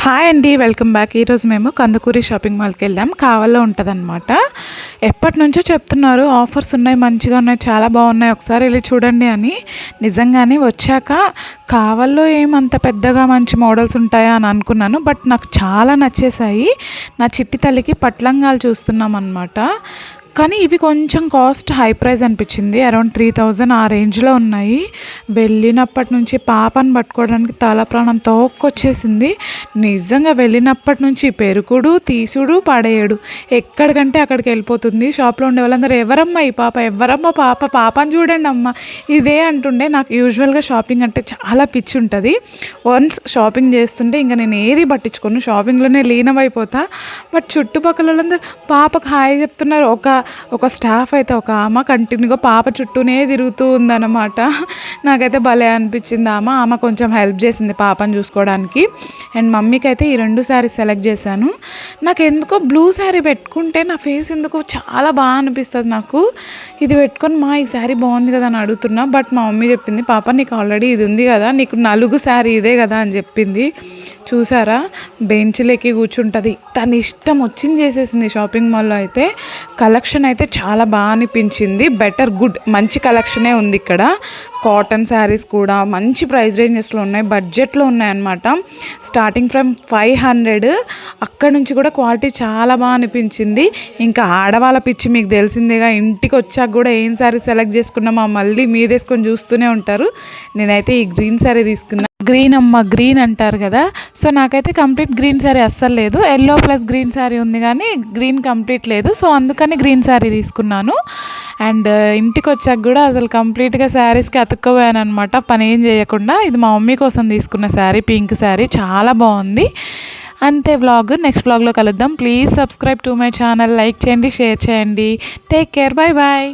Hi అండి, welcome back. ఈరోజు మేము కందుకూరి షాపింగ్ మాల్కి వెళ్ళాం. కావల్లో ఉంటుందన్నమాట. ఎప్పటి నుంచో చెప్తున్నారు ఆఫర్స్ ఉన్నాయి, మంచిగా ఉన్నాయి, చాలా బాగున్నాయి, ఒకసారి వెళ్ళి చూడండి అని. నిజంగానే వచ్చాక కావల్లో ఏమంత పెద్దగా మంచి మోడల్స్ ఉంటాయా అని అనుకున్నాను, బట్ నాకు చాలా నచ్చేసాయి. నా చిట్టి తల్లికి పట్లంగాలు చూస్తున్నాం అన్నమాట. కానీ ఇవి కొంచెం కాస్ట్ హై ప్రైస్ అనిపించింది. అరౌండ్ 3000 ఆ రేంజ్లో ఉన్నాయి. వెళ్ళినప్పటి నుంచి పాపను పట్టుకోవడానికి తల ప్రాణం తోక్కొచ్చేసింది. నిజంగా వెళ్ళినప్పటి నుంచి పెరుకుడు తీసుడు పడేయడు, ఎక్కడికంటే అక్కడికి వెళ్ళిపోతుంది. షాప్లో ఉండే వాళ్ళందరూ ఎవరమ్మా ఈ పాప, ఎవరమ్మా పాప, పాపని చూడండి అమ్మ, ఇదే అంటుండే. నాకు యూజువల్గా షాపింగ్ అంటే చాలా పిచ్చి ఉంటుంది. వన్స్ షాపింగ్ చేస్తుంటే ఇంకా నేను ఏది పట్టించుకోను, షాపింగ్లోనే లీనమైపోతా. బట్ చుట్టుపక్కల వాళ్ళందరూ పాపకు హాయ్ చెప్తున్నారు. ఒక స్టాఫ్ అయితే ఒక ఆమె కంటిన్యూగా పాప చుట్టూనే తిరుగుతూ ఉందన్నమాట. నాకైతే భలే అనిపించింది. ఆమె కొంచెం హెల్ప్ చేసింది పాపను చూసుకోవడానికి. అండ్ మమ్మీకి అయితే ఈ 2 శారీస్ సెలెక్ట్ చేశాను. నాకు ఎందుకో బ్లూ శారీ పెట్టుకుంటే నా ఫేస్ ఎందుకో చాలా బాగా అనిపిస్తుంది. నాకు ఇది పెట్టుకొని ఈ శారీ బాగుంది కదా అని అడుగుతున్నా. బట్ మా మమ్మీ చెప్పింది, పాప నీకు ఆల్రెడీ ఇది ఉంది కదా, నీకు నలుగు శారీ ఇదే కదా అని చెప్పింది. చూసారా, బెంచ్లకి కూర్చుంటుంది, తన ఇష్టం వచ్చింది చేసేసింది. షాపింగ్ మాల్లో అయితే కలెక్షన్ అయితే చాలా బాగా అనిపించింది. గుడ్ మంచి కలెక్షనే ఉంది ఇక్కడ. కాటన్ శారీస్ కూడా మంచి ప్రైస్ రేంజెస్లో ఉన్నాయి, బడ్జెట్లో ఉన్నాయన్నమాట. Starting from 500. అక్కడ నుంచి కూడా క్వాలిటీ చాలా బాగా అనిపించింది. ఇంకా ఆడవాళ్ళ పిచ్చి మీకు తెలిసిందేగా, ఇంటికి వచ్చాక కూడా ఏం శారీ సెలెక్ట్ చేసుకున్నామో మళ్ళీ మీదేసుకొని చూస్తూనే ఉంటారు. నేనైతే ఈ గ్రీన్ శారీ తీసుకున్నా. గ్రీన్ అంటారు కదా, సో నాకైతే కంప్లీట్ గ్రీన్ శారీ అస్సలు లేదు. ఎల్లో ప్లస్ గ్రీన్ శారీ ఉంది కానీ గ్రీన్ కంప్లీట్ లేదు, సో అందుకని గ్రీన్ శారీ తీసుకున్నాను. అండ్ ఇంటికి వచ్చాక కూడా అసలు కంప్లీట్గా శారీస్కి అతుక్కోపోయాను అనమాట, పని ఏం చేయకుండా. ఇది మా మమ్మీ కోసం తీసుకున్న శారీ, పింక్ శారీ, చాలా బాగుంది. అంతే వ్లాగ్. నెక్స్ట్ వ్లాగ్లో కలుద్దాం. Please subscribe to my channel, like చేయండి, షేర్ చేయండి. Take care, bye bye.